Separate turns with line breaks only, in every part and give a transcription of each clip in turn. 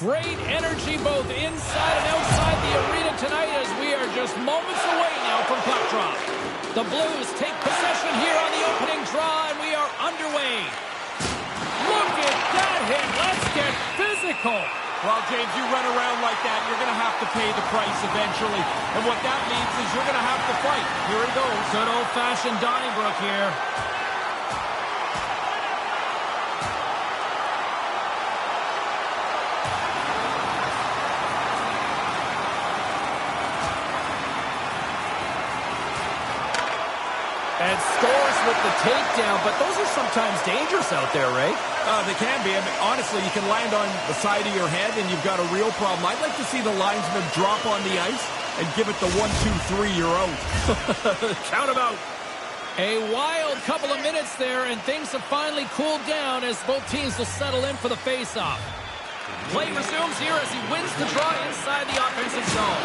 Great energy both inside and outside the arena tonight as we are just moments away now from puck drop. The Blues take possession here on the opening draw, and we are underway. Look at that hit. Let's get physical.
Well, James, you run around like that, you're going to have to pay the price eventually. And what that means is you're going to have to fight. Here he goes.
Good old-fashioned Donnybrook here. And scores with the takedown, but those are sometimes dangerous out there, Ray.
They can be. I mean, honestly, you can land on the side of your head and you've got a real problem. I'd like to see the linesman drop on the ice and give it the 1, 2, 3, you're out.
Count them out. A wild couple of minutes there, and things have finally cooled down as both teams will settle in for the face-off. Play resumes here as he wins the draw inside the offensive zone.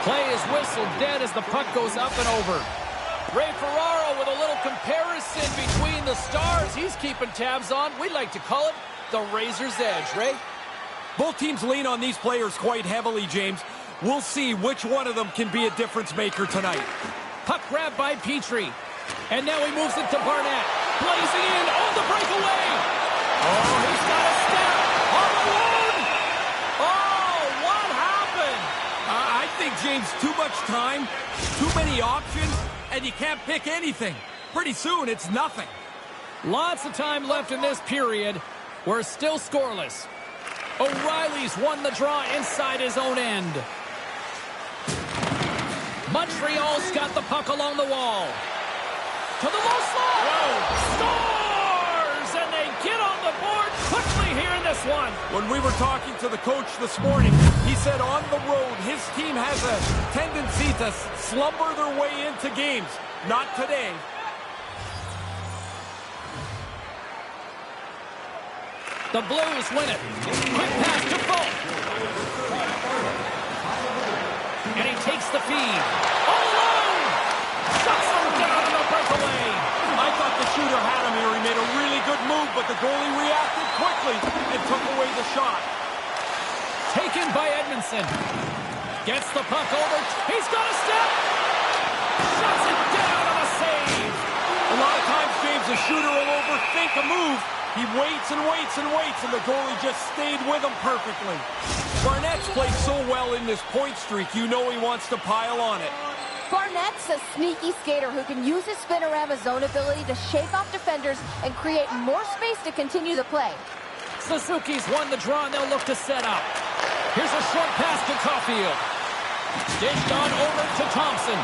Play is whistled dead as the puck goes up and over. Ray Ferraro with a little comparison between the stars he's keeping tabs on. We like to call it the razor's edge. Ray?
Both teams lean on these players quite heavily, James. We'll see which one of them can be a difference maker tonight.
Puck grab by Petrie. And now he moves it to Barnett. Blazing in on the breakaway. Oh, he's got a step on the wound. Oh, what happened?
I think, James, too much time, too many options, and you can't pick anything. Pretty soon, it's nothing.
Lots of time left in this period. We're still scoreless. O'Reilly's won the draw inside his own end. Montreal's got the puck along the wall. To the low slot. Scores! And they get on the board quickly here in this one.
When we were talking to the coach this morning, he said on the road, his team has a tendency to slumber their way into games. Not today.
The Blues win it. Quick pass to Fulk. And he takes the feed. All alone! Shuts him down on the breakaway.
I thought the shooter had him here. He made a really good move, but the goalie reacted quickly and took away the shot.
Taken by Edmondson. Gets the puck over. He's got a step. Shuts it down on a save.
A lot of times, James, a shooter will overthink a move. He waits and waits and waits, and the goalie just stayed with him perfectly. Barnett's played so well in this point streak, you know he wants to pile on it.
Barnett's a sneaky skater who can use his spin-around zone ability to shake off defenders and create more space to continue the play.
Suzuki's won the draw, and they'll look to set up. Here's a short pass to Caulfield. Dished on over to Thompson.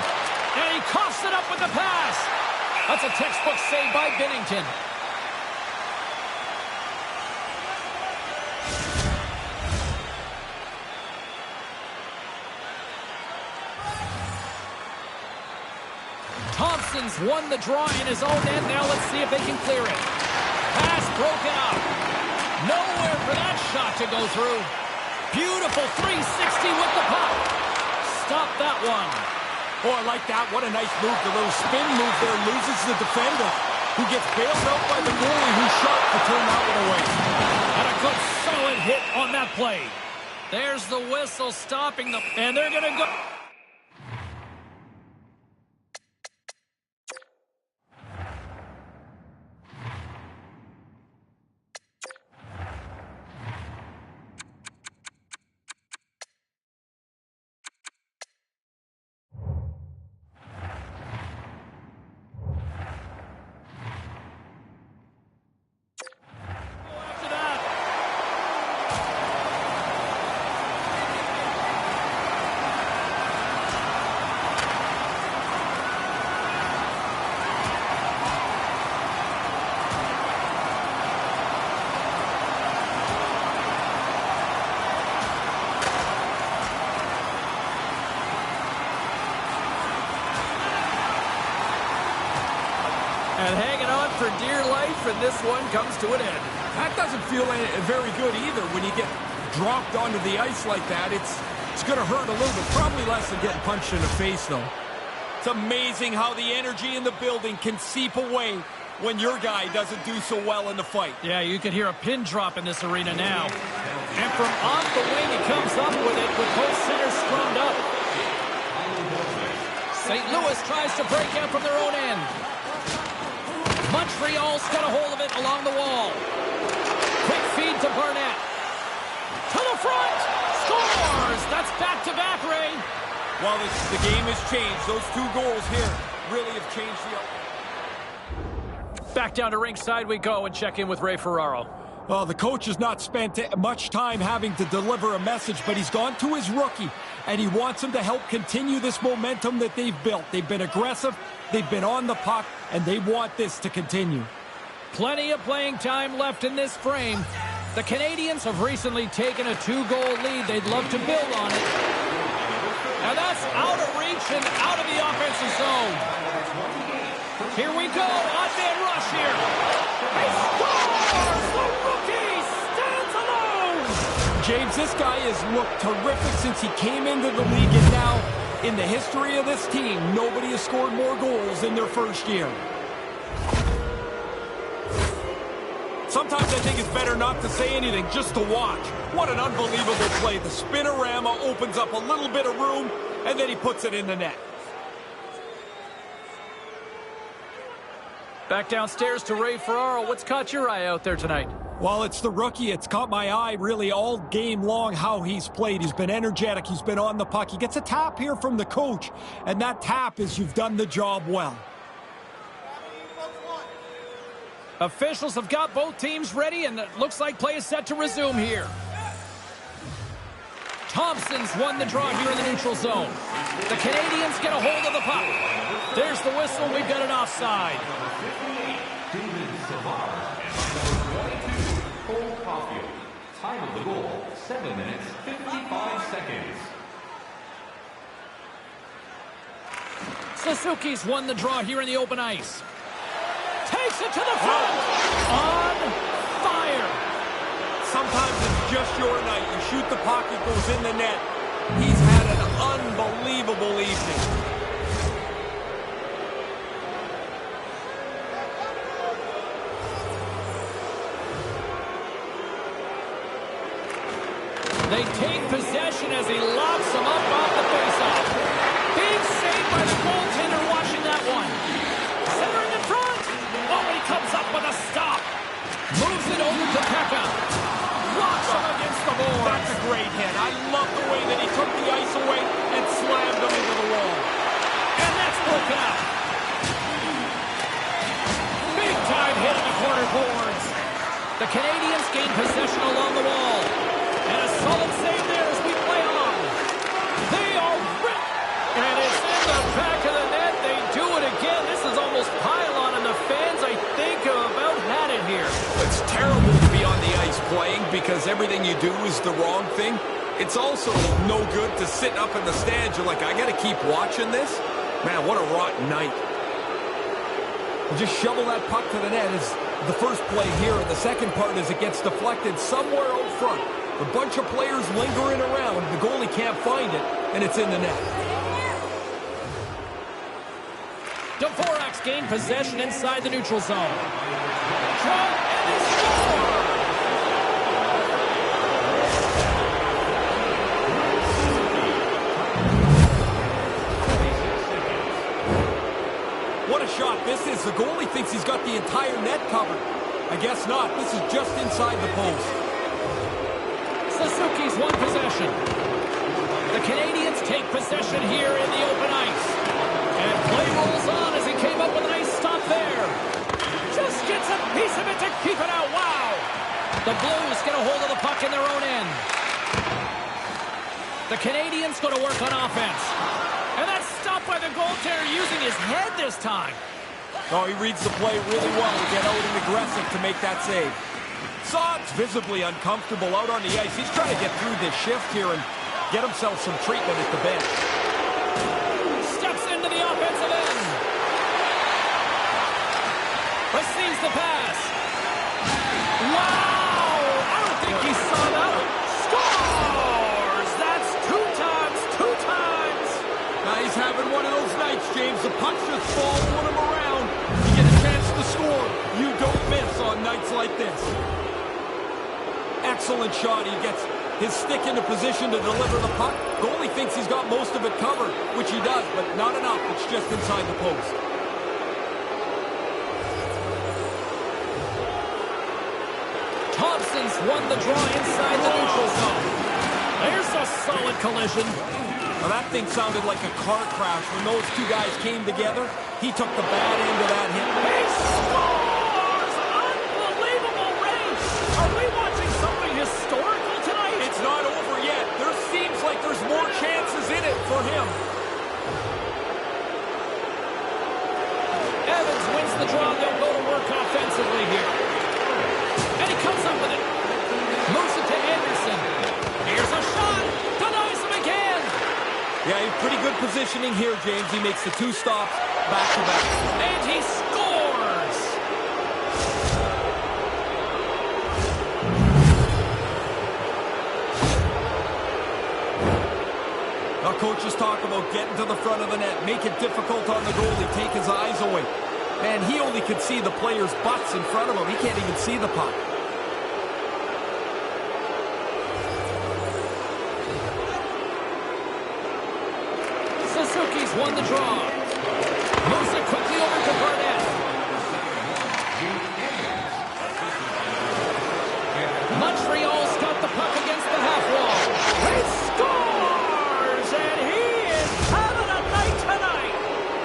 And he coughs it up with the pass. That's a textbook save by Binnington. Thompson's won the draw in his own end. Now let's see if they can clear it. Pass broken up. Nowhere for that shot to go through. Beautiful 360 with the puck. Stop that one.
Oh, I like that. What a nice move. The little spin move there loses the defender, who gets bailed out by the goalie, who's sharp to turn that one away.
And a good solid hit on that play. There's the whistle stopping them. And they're going to go. And hanging on for dear life, and this one comes to an end.
That doesn't feel very good either when you get dropped onto the ice like that. It's going to hurt a little bit. Probably less than getting punched in the face, though. It's amazing how the energy in the building can seep away when your guy doesn't do so well in the fight.
Yeah, you can hear a pin drop in this arena now. And from off the wing, he comes up with it with both centers scrummed up. St. Louis tries to break out from their own end. Montreal's got a hold of it along the wall. Quick feed to Barnett. To the front. Scores! That's back-to-back, Ray.
Well, the game has changed. Those 2 goals here really have changed the...
Back down to ringside we go and check in with Ray Ferraro.
Well, the coach has not spent much time having to deliver a message, but he's gone to his rookie, and he wants him to help continue this momentum that they've built. They've been aggressive, they've been on the puck, and they want this to continue.
Plenty of playing time left in this frame. The Canadians have recently taken a 2-goal lead. They'd love to build on it. And that's out of reach and out of the offensive zone. Here we go, odd-man rush here. He scores! The rookie stands alone!
James, this guy has looked terrific since he came into the league, and now, in the history of this team, nobody has scored more goals in their first year. Sometimes I think it's better not to say anything, just to watch. What an unbelievable play. The spinorama opens up a little bit of room, and then he puts it in the net.
Back downstairs to Ray Ferraro. What's caught your eye out there tonight?
Well, it's the rookie. It's caught my eye really all game long how he's played. He's been energetic. He's been on the puck. He gets a tap here from the coach, and that tap is you've done the job well.
Officials have got both teams ready, and it looks like play is set to resume here. Thompson's won the draw here in the neutral zone. The Canadians get a hold of the puck. There's the whistle. We've got an offside.
Time of the goal, 7 minutes, 55 seconds.
Suzuki's won the draw here in the open ice. Takes it to the front. On fire.
Sometimes it's just your night. You shoot the puck, it goes in the net. He's had an unbelievable evening.
They take possession as he locks him up off the faceoff. Big save by the goaltender watching that one. Centering in front. Oh, and he comes up with a stop. Moves it over to Pekka. Locks him against the boards.
That's a great hit. I love the way that he took the ice away and slammed him into the wall.
And that's broken up. Big time hit in the corner boards. The Canadians gain possession along the wall. And a solid save there as we play on. They are ripped. And it's in the back of the net. They do it again. This is almost pylon, and the fans, I think, have about had it here.
It's terrible to be on the ice playing because everything you do is the wrong thing. It's also no good to sit up in the stands. You're like, I got to keep watching this? Man, what a rotten night. Just shovel that puck to the net is the first play here. And the second part is it gets deflected somewhere out front. A bunch of players lingering around. The goalie can't find it, and it's in the net.
Dvorak's gained possession inside the neutral zone. Shot, and he scores!
What a shot this is. The goalie thinks he's got the entire net covered. I guess not. This is just inside the post.
Suzuki's won possession. The Canadians take possession here in the open ice. And play rolls on as he came up with a nice stop there. Just gets a piece of it to keep it out. Wow! The Blues get a hold of the puck in their own end. The Canadians go to work on offense. And that's stopped by the goaltender using his head this time.
Oh, he reads the play really well to get out and aggressive to make that save. Saad's visibly uncomfortable out on the ice. He's trying to get through this shift here and get himself some treatment at the bench.
Steps into the offensive end. Receives the pass. Wow! I don't think he saw that. Scores! That's two times.
Now he's having one of those nights, James. The puck just falls on him around. You get a chance to score. You don't miss on nights like this. excellent shot. He gets his stick into position to deliver the puck. Goalie thinks he's got most of it covered, which he does, but not enough. It's just inside the post.
Thompson's won the draw inside the neutral zone. There's a solid collision.
Now that thing sounded like a car crash when those two guys came together. He took the bad end of that hit.
He scores! Unbelievable range! Are we watching something historical tonight?
It's not over yet. There seems like there's more chances in it for him.
Evans wins the draw. They'll go to work offensively here. And he comes up with it. Moves it to Anderson. Here's a shot. Denies him again.
Yeah, pretty good positioning here, James. He makes the two stops back-to-back.
And he scores.
Now coaches talk about getting to the front of the net, make it difficult on the goalie, take his eyes away. Man, he only could see the players' butts in front of him. He can't even see the puck.
Suzuki's won the draw. Moves it quickly over to Barnett. Montreal's got the puck against the half wall. He scores! And he is having a night tonight.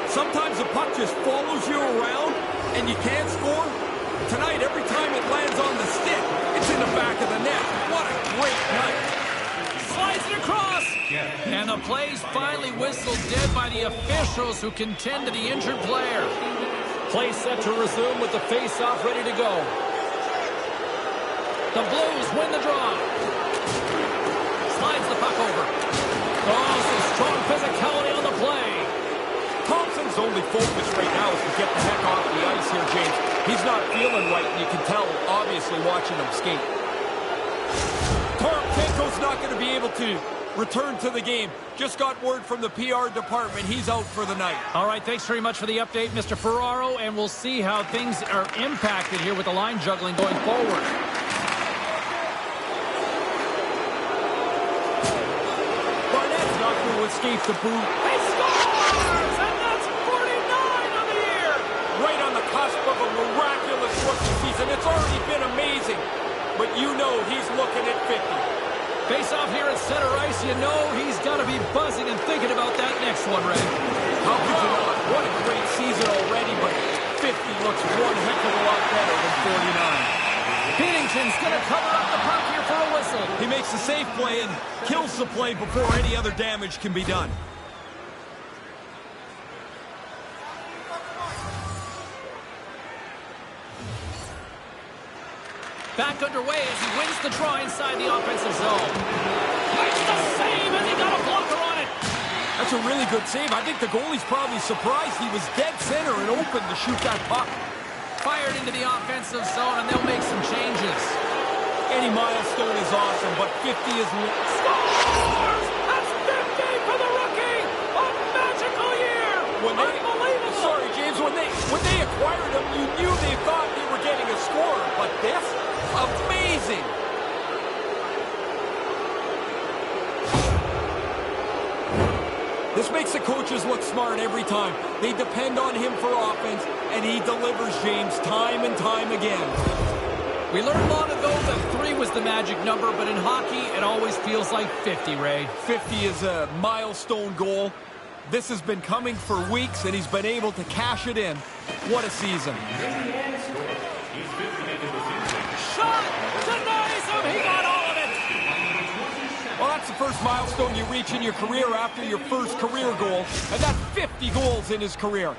Sometimes the puck just follows you around and you can't score. Tonight, every time it lands on the stick, it's in the back of the net. What a great night.
Slides it across. And the play's finally whistled dead by the officials who contend to the injured player. Play set to resume with the face-off ready to go. The Blues win the draw. Slides the puck over. Oh, some strong physicality on the play.
Thompson's only focus right now is to get the heck off the ice here, James. He's not feeling right, and you can tell, obviously, watching him skate. Tarasenko's not going to be able to return to the game. Just got word from the PR department. He's out for the night.
All right, thanks very much for the update, Mr. Ferraro, and we'll see how things are impacted here with the line juggling going forward.
Barnett's not going to escape the boot.
He scores! And that's 49 on the year!
Right on the cusp of a miraculous rookie season. It's already been amazing, but you know he's looking at 50.
Face-off here at center ice. You know he's got to be buzzing and thinking about that next one, Ray.
How could you not? What a great season already, but 50 looks one heck of a lot better than 49.
Binnington's going to cover up the puck here for a whistle.
He makes the safe play and kills the play before any other damage can be done.
Back underway as he wins the draw inside the offensive zone. Makes the save, and he got a blocker on it.
That's a really good save. I think the goalie's probably surprised he was dead center and open to shoot that puck.
Fired into the offensive zone, and they'll make some changes.
Any milestone is awesome, but 50 is...
Scores! That's 50 for the rookie! A magical year! Unbelievable!
Sorry, James, when they acquired him, you knew they thought they were getting a scorer, but this... amazing! This makes the coaches look smart every time. They depend on him for offense, and he delivers, James, time and time again.
We learned long ago that 3 was the magic number, but in hockey, it always feels like 50, Ray.
50 is a milestone goal. This has been coming for weeks, and he's been able to cash it in. What a season.
Shot! Denies him! He got all of it!
Well, that's the first milestone you reach in your career after your first career goal, and that's 50 goals in his career.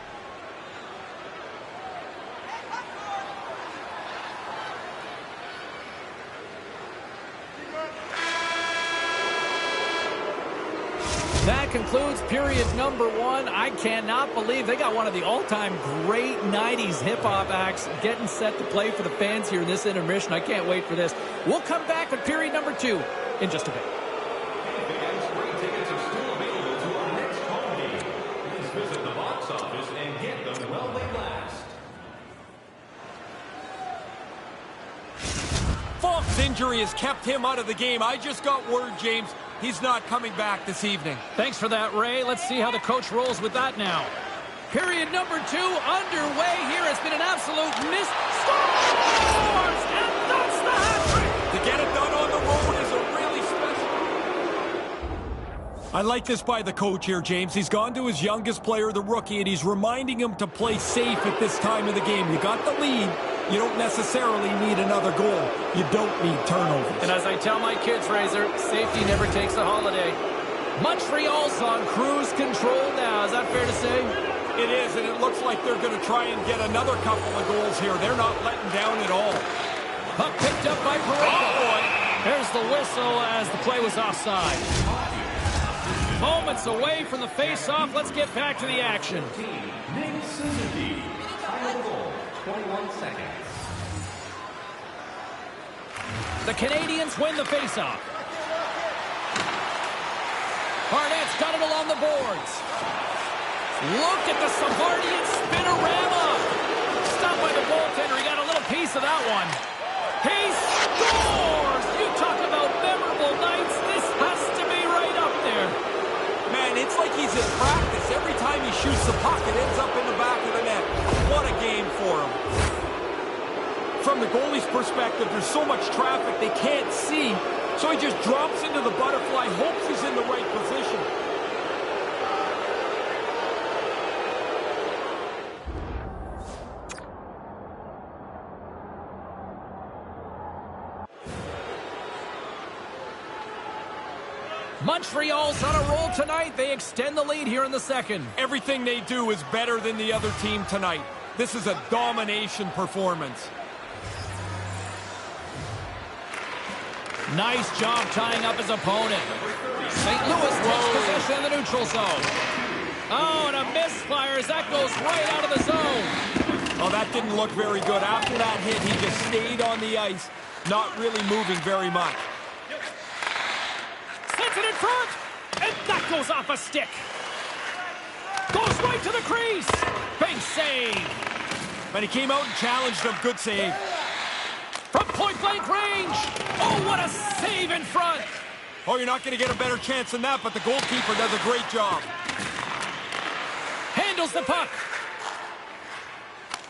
That concludes period number 1. I cannot believe they got one of the all-time great 90s hip-hop acts getting set to play for the fans here in this intermission. I can't wait for this. We'll come back with period number 2 in just a bit.
Spring tickets are still available to our next home game. Please visit the box office and get them while they last.
Falk's injured. injury has kept him out of the game. I just got word, James, he's not coming back this evening.
Thanks for that, Ray. Let's see how the coach rolls with that now. Period number 2 underway here. It's been an absolute miss. Scores! And that's the hat-trick!
To get it done on the road is a really special... I like this by the coach here, James. He's gone to his youngest player, the rookie, and he's reminding him to play safe at this time of the game. You got the lead. You don't necessarily need another goal. You don't need turnovers.
And as I tell my kids, Razor, safety never takes a holiday. Montreal's on cruise control now. Is that fair to say?
It is, and it looks like they're going to try and get another couple of goals here. They're not letting down at all.
Puck picked up by Pareko. Oh, boy. There's the whistle as the play was offside. Moments away from the face-off. Let's get back to the action.
Nick Suzuki, final goal, 21 seconds.
The Canadians win the face-off. Barnett's got it along the boards. Look at the Savardian spinorama. Stopped by the goaltender. He got a little piece of that one. He scores! You talk about memorable nights. This has to be right up there.
Man, it's like he's in practice. Every time he shoots the puck, it ends up in the back of the net. What a game for him. From the goalie's perspective, there's so much traffic they can't see. So he just drops into the butterfly, hopes he's in the right position.
Montreal's on a roll tonight. They extend the lead here in the second.
Everything they do is better than the other team tonight. This is a domination performance.
Nice job tying up his opponent. St. Louis takes possession in the neutral zone. Oh, and a misfire as that goes right out of the zone.
Oh, that didn't look very good. After that hit, he just stayed on the ice, not really moving very much.
Sends it in front, and that goes off a stick. Goes right to the crease. Big save.
But he came out and challenged him. Good save.
From point-blank range. Oh, what a save in front.
Oh, you're not going to get a better chance than that, but the goalkeeper does a great job.
Handles the puck.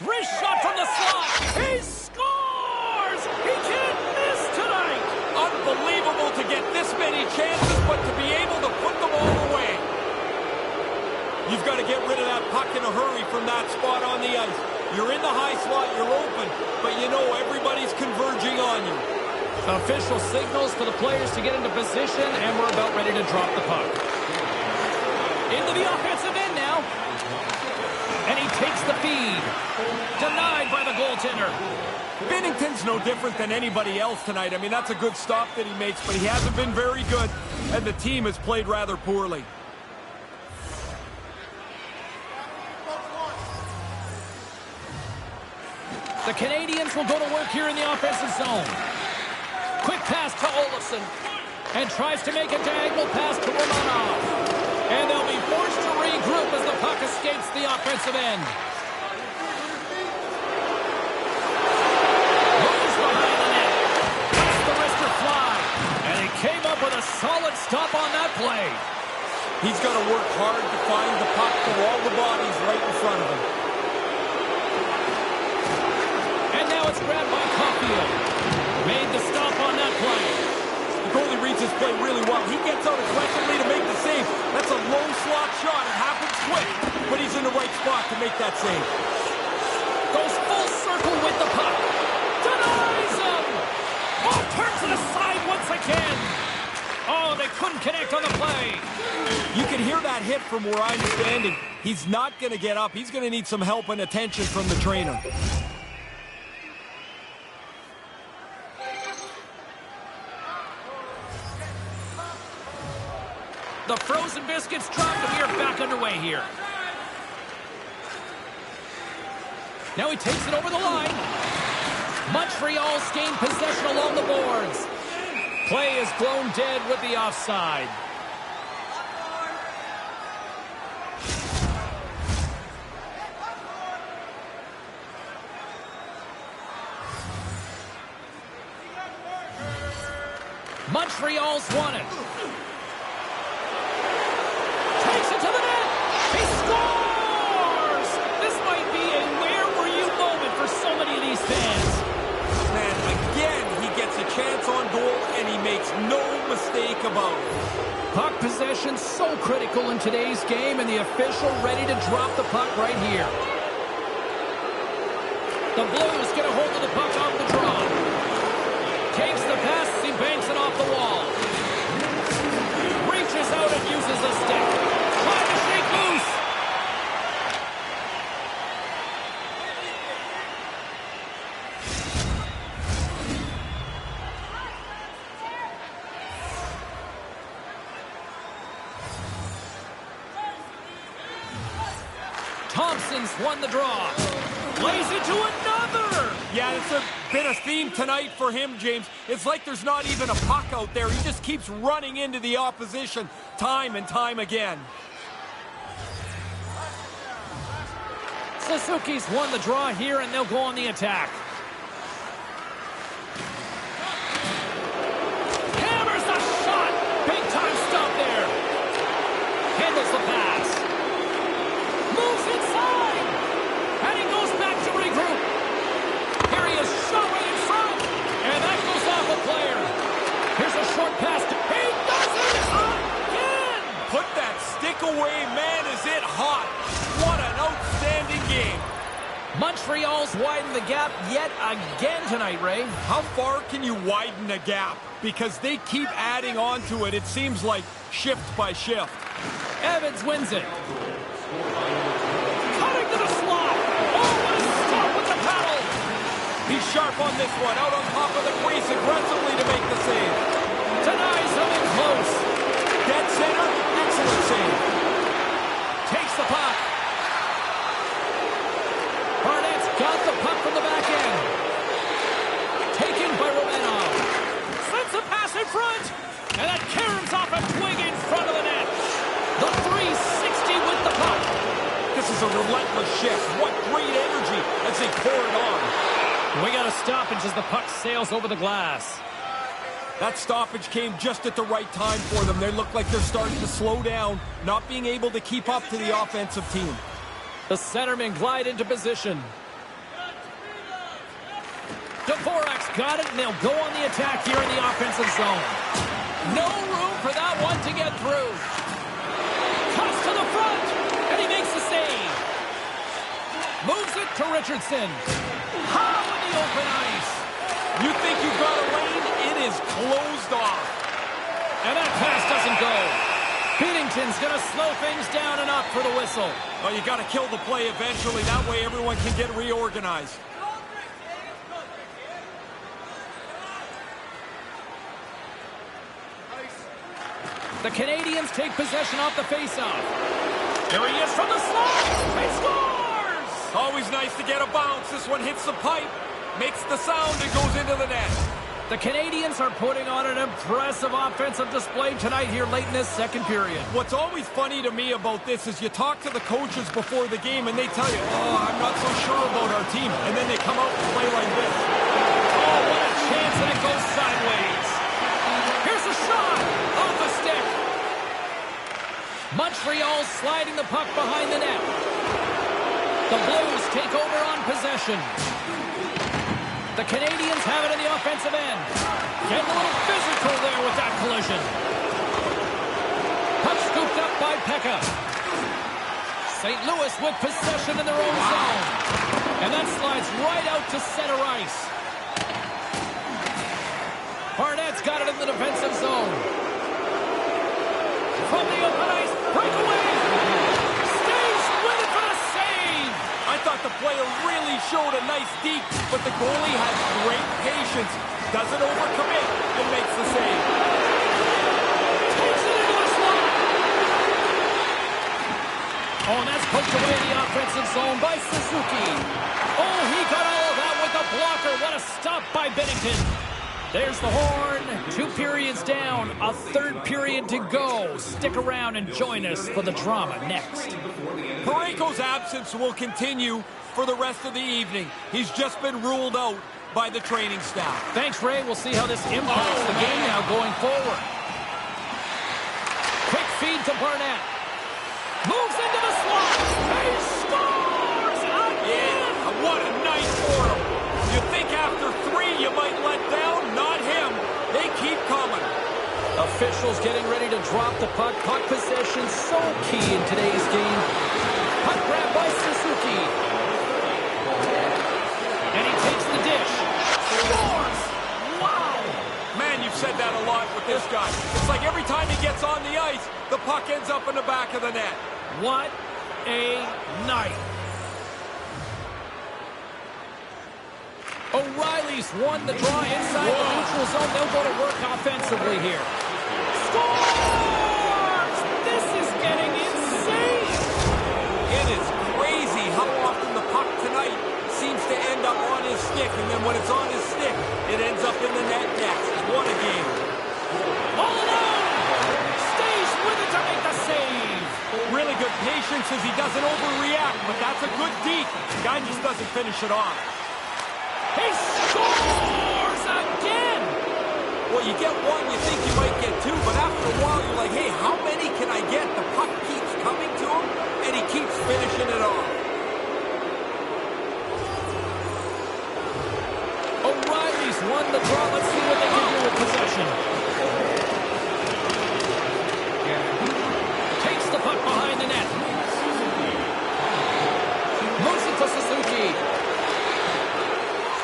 Wrist shot from the slot. He scores! He can't miss tonight.
Unbelievable to get this many chances, but to be able to put them all away. You've got to get rid of that puck in a hurry from that spot on the ice. You're in the high slot, you're open, but you know everybody's converging on you.
Official signals for the players to get into position, and we're about ready to drop the puck. Into the offensive end now. And he takes the feed. Denied by the goaltender.
Binnington's no different than anybody else tonight. I mean, that's a good stop that he makes, but he hasn't been very good, and the team has played rather poorly.
The Canadians will go to work here in the offensive zone. Quick pass to Olofsson. And tries to make a diagonal pass to Romanov. And they'll be forced to regroup as the puck escapes the offensive end. Moves behind the net. Lets the wrister fly. And he came up with a solid stop on that play.
He's got to work hard to find the puck through all the bodies right in front of him.
And now it's grabbed by Caulfield. Made the stop on that play.
The goalie reads his play really well. He gets out aggressively to make the save. That's a low slot shot. It happens quick, but he's in the right spot to make that save.
Goes full circle with the puck. Denies him. Oh, turns it aside once again. Oh, they couldn't connect on the play.
You can hear that hit from where I'm standing. He's not going to get up. He's going to need some help and attention from the trainer.
The frozen biscuits dropped, and we are back underway here. Now he takes it over the line. Montreal's gained possession along the boards. Play is blown dead with the offside. Montreal's won it. Takes it to the net. He scores! This might be a where were you moment for so many of these fans.
Man, again, he gets a chance on goal, and he makes no mistake about it.
Puck possession so critical in today's game, and the official ready to drop the puck right here. The Blues get a hold of the puck off the draw. Takes the pass, he banks it off the wall. Reaches out and uses a stick. Trying to shake loose. Thompson's won the draw. Lays it to another.
Yeah, it's been a theme tonight for him, James. It's like there's not even a puck out there. He just keeps running into the opposition time and time again.
Suzuki's won the draw here, and they'll go on the attack. Hammers the shot. Big time stop there. Handles the pass. Moves inside. And he goes back to regroup. Here he is, shot right in front. And that goes off a player. Here's a short pass. He does it again.
Put that stick away, man. Is it hot? What an outstanding game.
Montreal's widened the gap yet again tonight, Ray.
How far can you widen a gap? Because they keep adding on to it, it seems like, shift by shift.
Evans wins it. Cutting to the slot. Oh, what a stop with the paddle.
He's sharp on this one, out on top of the crease aggressively to make the save.
Denies him in close.
Dead center, excellent save.
Takes the puck. Barnett's got the puck from the back end. Taken by Romanov. Sends a pass in front. And that caroms off a twig in front of the net. The 360 with the puck.
This is a relentless shift. What great energy as they pour it on.
We got a stoppage as the puck sails over the glass.
That stoppage came just at the right time for them. They look like they're starting to slow down, not being able to keep up to the offensive team.
The centermen glide into position. Dvorak's got it, and they'll go on the attack here in the offensive zone. No room for that one to get through. Cuts to the front, and he makes the save. Moves it to Richardson. How in the open ice.
You think you've got a lane? It is closed off.
And that pass doesn't go. Beatington's going to slow things down and up for the whistle.
Oh, you got to kill the play eventually. That way everyone can get reorganized.
The Canadians take possession off the faceoff. There he is from the slot. He scores!
Always nice to get a bounce. This one hits the pipe, makes the sound, and goes into the net.
The Canadians are putting on an impressive offensive display tonight here late in this second period.
What's always funny to me about this is you talk to the coaches before the game and they tell you, oh, I'm not so sure about our team. And then they come out and play like this.
Oh, what a chance, and it goes sideways. Here's a shot off the stick. Montreal sliding the puck behind the net. The Blues take over on possession. The Canadians have it in the offensive end. Getting a little physical there with that collision. Puck scooped up by Pekka. St. Louis with possession in their own zone. And that slides right out to center ice. Barnett's got it in the defensive zone. From the open ice, breakaway. Stays with it for the save.
I thought the player really showed a nice deke, but the goalie has great patience, doesn't overcommit, and makes the save.
Takes it into the slot. Oh, and that's poked away in the offensive zone by Suzuki. Oh, he got all of that with a blocker. What a stop by Bennington. There's the horn. 2 periods down. A third period to go. Stick around and join us for the drama next.
Parayko's absence will continue for the rest of the evening. He's just been ruled out by the training staff.
Thanks, Ray. We'll see how this impacts the game now going forward. Quick feed to Barnett. Moves into the slot. He scores again!
Yeah, what a night for him. You think after 3 you might let down? Not him. They keep coming.
Officials getting ready to drop the puck. Puck possession so key in today's game. Puck grab by Suzuki. And he takes the dish. Scores! Wow!
Man, you've said that a lot with this guy. It's like every time he gets on the ice, the puck ends up in the back of the net.
What a night. O'Reilly's won the draw inside the neutral zone. They'll go to work offensively here. Scores! This is getting insane.
It is crazy how often the puck tonight seems to end up on his stick, and then when it's on his stick, it ends up in the net next. What a game.
All alone! Stays with it to make the save.
Really good patience as he doesn't overreact, but that's a good deke. The guy just doesn't finish it off.
He scores again!
Well, you get one, you think you might get 2, but after a while you're like, hey, how many can I get? The puck keeps coming to him, and he keeps finishing it off.
O'Reilly's won the draw. Let's see what they can do with possession. Takes the puck behind the net. Moves it to Suzuki.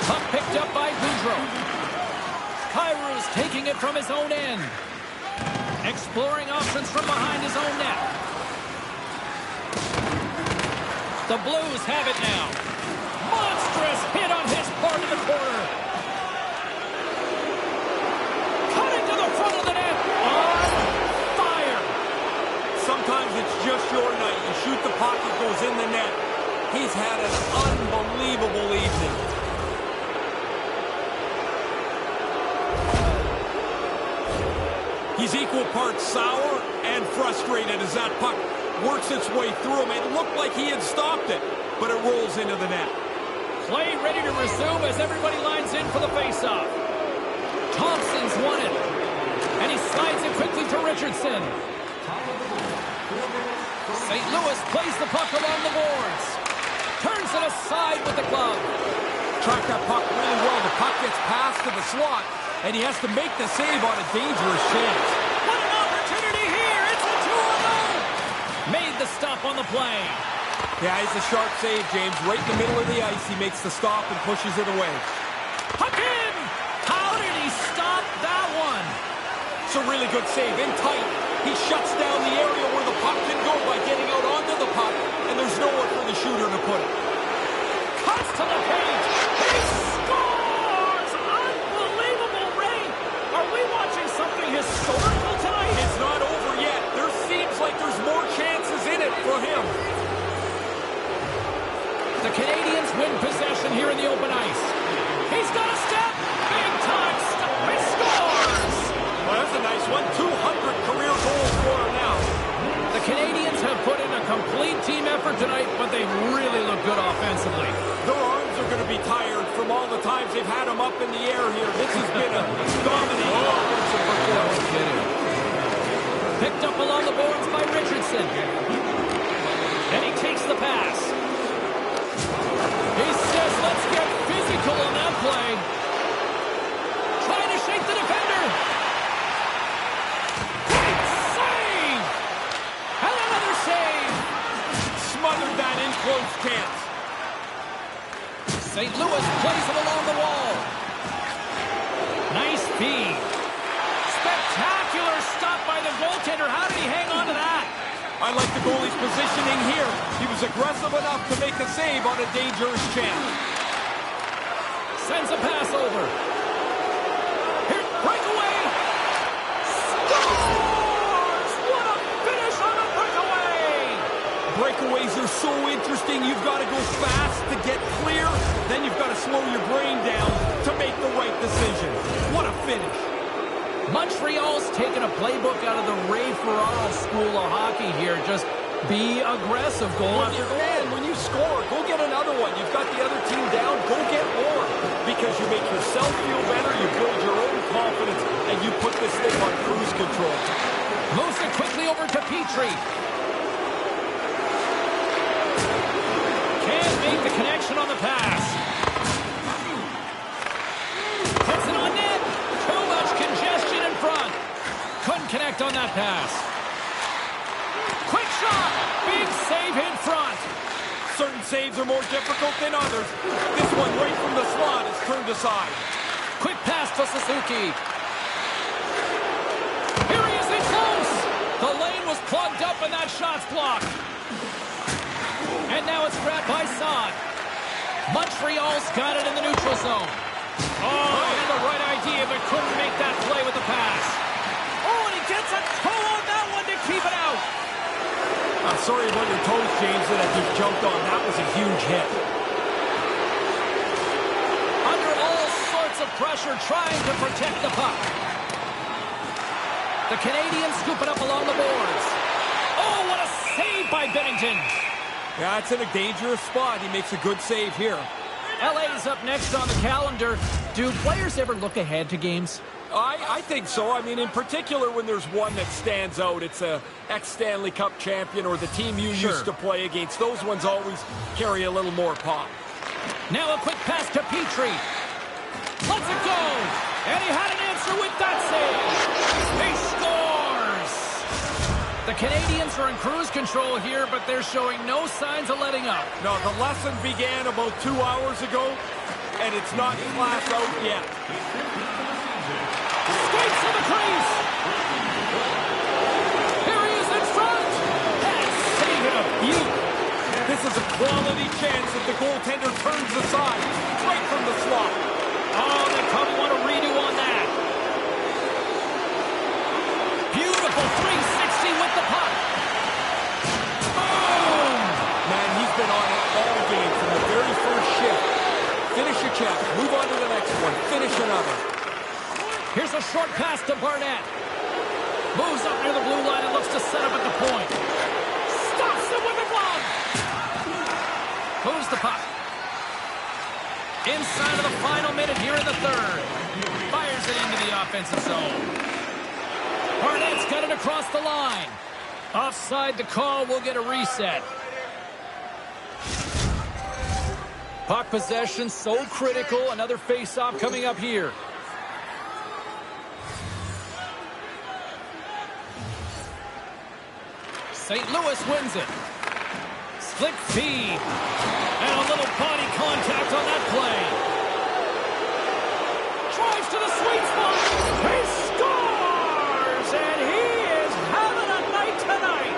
Puck picked up by Boudreau. Kyrou's taking it from his own end. Exploring options from behind his own net. The Blues have it now. Monstrous hit on his part of the corner. Cutting to the front of the net. On fire.
Sometimes it's just your night. You shoot the puck, it goes in the net. He's had an unbelievable evening. He's equal parts sour and frustrated as that puck works its way through him. It looked like he had stopped it, but it rolls into the net.
Play ready to resume as everybody lines in for the faceoff. Thompson's won it. And he slides it quickly to Richardson. St. Louis plays the puck along the boards. Turns it aside with the glove.
Track that puck really well. The puck gets passed to the slot, and he has to make the save on a dangerous chance.
What an opportunity here! It's a 2-on-0! Made the stop on the play.
Yeah, it's a sharp save, James. Right in the middle of the ice, he makes the stop and pushes it away.
Puck in! How did he stop that one?
It's a really good save. In tight, he shuts down the area where the puck can go by getting out onto the puck, and there's nowhere for the shooter to put it.
Cuts to the paint. He scores! Unbelievable, Ray! Are we watching something historical tonight?
It's not over yet. There seems like there's more chances in it for him.
The Canadians win possession here in the open ice. He's got a step. Big time stop. He scores!
Well, that's a nice one. 200 career goals for him now.
The Canadians have put in a complete team effort tonight, but they really look good offensively.
Their arms are going to be tired from all the times they've had him up in the air here. This has been a dominating offensive performance.
Picked up along the boards by Richardson. And he takes the pass. He says, let's get physical on that play. Trying to shake the defender. Great save! And another save.
Smothered that in close chance.
St. Louis plays it along the wall. Nice feed. Spectacular stop by the goaltender. How did he hang on to that?
I like the goalie's positioning here. He was aggressive enough to make a save on a dangerous chance.
Sends a pass over. Here, breakaway. Scores! What a finish on a breakaway!
Breakaways are so interesting. You've got to go fast to get clear. Then you've got to slow your brain down to make the right decision. What a finish.
Montreal's taken a playbook out of the Ray Ferraro school of hockey here. Just Be aggressive, goal after goal.
Man, when you score, go get another one. You've got the other team down, go get more. Because you make yourself feel better, you build your own confidence, and you put this thing on cruise control.
Moves it quickly over to Petrie. Can't make the connection on the pass. Puts it on net. Too much congestion in front. Couldn't connect on that pass. Quick shot. Big save in front.
Certain saves are more difficult than others. This one right from the slot is turned aside.
Quick pass to Suzuki. Here he is in close. The lane was plugged up and that shot's blocked. And now it's grabbed by Son. Montreal's got it in the neutral zone. Oh, he had the right idea but couldn't make that play with the pass. Oh, and he gets a toe on that one to keep it out.
Sorry about your toes, James, that I just jumped on. That was a huge hit.
Under all sorts of pressure, trying to protect the puck. The Canadians scoop it up along the boards. Oh, what a save by Bennington.
Yeah, it's in a dangerous spot. He makes a good save here.
LA's up next on the calendar. Do players ever look ahead to games?
I think so. I mean, in particular, when there's one that stands out, it's a ex-Stanley Cup champion or the team you used to play against. Those ones always carry a little more pop.
Now a quick pass to Petrie. Let's it go. And he had an answer with that save. He scores. The Canadians are in cruise control here, but they're showing no signs of letting up.
No, the lesson began about 2 hours ago, and it's not class out yet.
Skates to the crease. Here he is in front. And saving a beaut.
This is a quality chance that the goaltender turns aside, right from the slot.
Oh, they probably want a redo on that. Beautiful 360 with the puck. Boom!
Man, he's been on it all game from the very first shift. Finish your check, move on to the next one, finish another.
Here's a short pass to Barnett. Moves up near the blue line and looks to set up at the point. Stops him with the glove. Moves the puck. Inside of the final minute here in the third. Fires it into the offensive zone. Barnett's got it across the line. Offside the call, will get a reset. Puck possession so critical. Another face-off coming up here. St. Louis wins it. Slick feed. And a little body contact on that play. Drives to the sweet spot. He scores! And he is having a night tonight.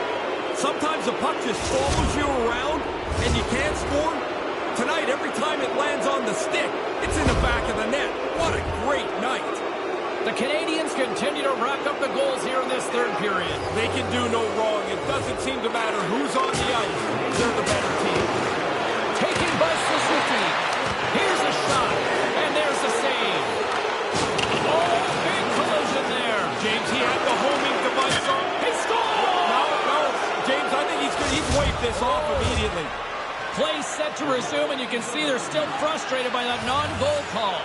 Sometimes the puck just follows you around and you can't score. Tonight, every time it lands on the stick, it's in the back of the net. What a great night.
The Canadians continue to rack up the goals here in this third period.
They can do no wrong. It doesn't seem to matter who's on the ice. They're the better team.
Taken by Suzuki. Here's a shot. And there's a save. Oh, big collision there.
James, he had the homing device on.
He scored!
No. James, I think he's waved this off immediately.
Play set to resume, and you can see they're still frustrated by that non-goal call.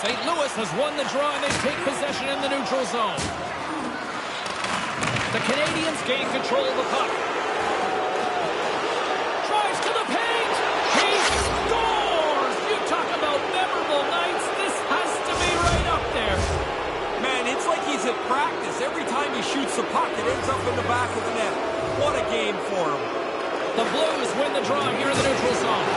St. Louis has won the draw, and they take possession in the neutral zone. The Canadians gain control of the puck. Drives to the paint. He scores! You talk about memorable nights. This has to be right up there.
Man, it's like he's at practice. Every time he shoots the puck, it ends up in the back of the net. What a game for him.
The Blues win the draw here in the neutral zone.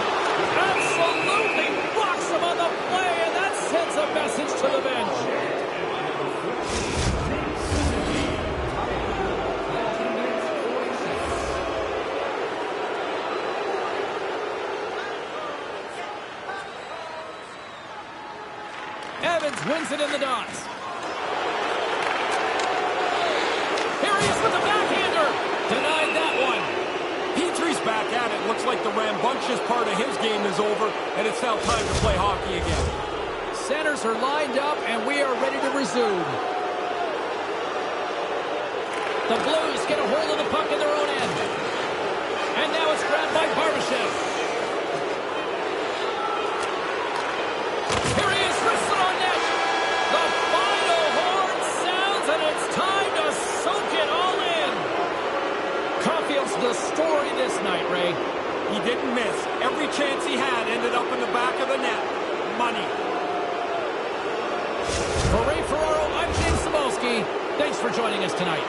Absolutely rocks him on the play, and that sends a message to the bench. Evans wins it in the dots. Here he is with the backhander. Denied that one.
Petrie's back at it. Looks like the rambunctious part of his game is over, and it's now time to play hockey again.
Centers are lined up, and we are ready to resume. The Blues get a hold of the puck in their own end. And now it's grabbed by Barbashev. Here he is, wrestling on net. The final horn sounds, and it's time to soak it all in. Caulfield's the story this night, Ray.
He didn't miss. Every chance he had ended up in the back of the net. Money.
For Ray Ferraro, I'm James Cebulski. Thanks for joining us tonight.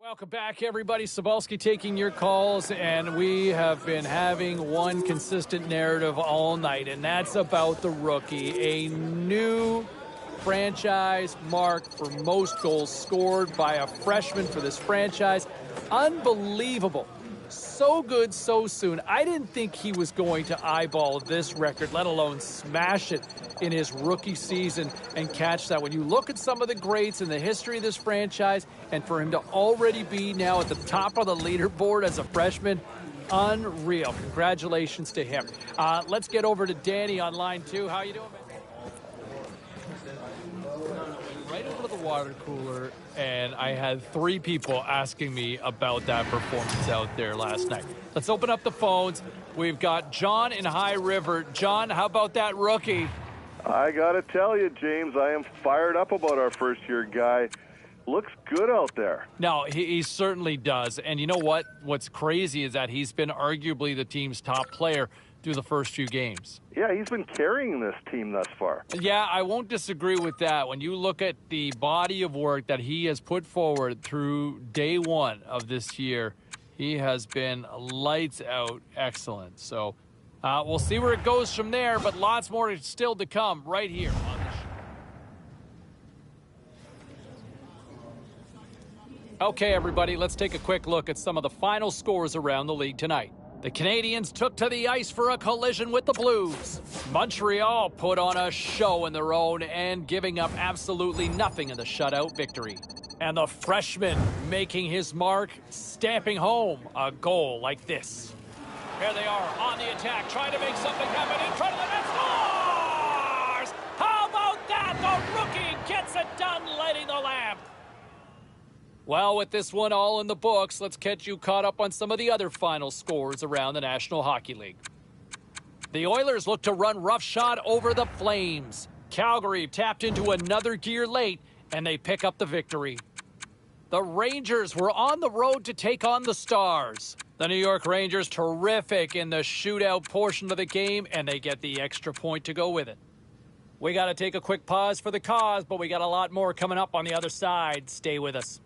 Welcome back, everybody. Cebulski taking your calls, and we have been having one consistent narrative all night, and that's about the rookie. A new franchise mark for most goals scored by a freshman for this franchise. Unbelievable. So good so soon. I didn't think he was going to eyeball this record, let alone smash it in his rookie season and catch that. When you look at some of the greats in the history of this franchise, and for him to already be now at the top of the leaderboard as a freshman, unreal. Congratulations to him. Let's get over to Danny on line 2. How you doing, man? Right over to the water cooler, and I had 3 people asking me about that performance out there last night. Let's open up the phones. We've got John in High River. John, how about that rookie?
I got to tell you, James, I am fired up about our first-year guy. Looks good out there.
No, he certainly does. And you know what? What's crazy is that he's been arguably the team's top player through the first few games.
Yeah, he's been carrying this team thus far.
Yeah, I won't disagree with that. When you look at the body of work that he has put forward through day one of this year, he has been lights out excellent. So we'll see where it goes from there, but lots more still to come right here on the show. Okay, everybody, let's take a quick look at some of the final scores around the league tonight. The Canadiens took to the ice for a collision with the Blues. Montreal put on a show in their own end, giving up absolutely nothing in the shutout victory. And the freshman making his mark, stamping home a goal like this. Here they are on the attack, trying to make something happen in front of the net. Scores! How about that? The rookie gets it done, lighting the lamp. Well, with this one all in the books, let's get you caught up on some of the other final scores around the National Hockey League. The Oilers look to run roughshod over the Flames. Calgary tapped into another gear late, and they pick up the victory. The Rangers were on the road to take on the Stars. The New York Rangers terrific in the shootout portion of the game, and they get the extra point to go with it. We got to take a quick pause for the cause, but we got a lot more coming up on the other side. Stay with us.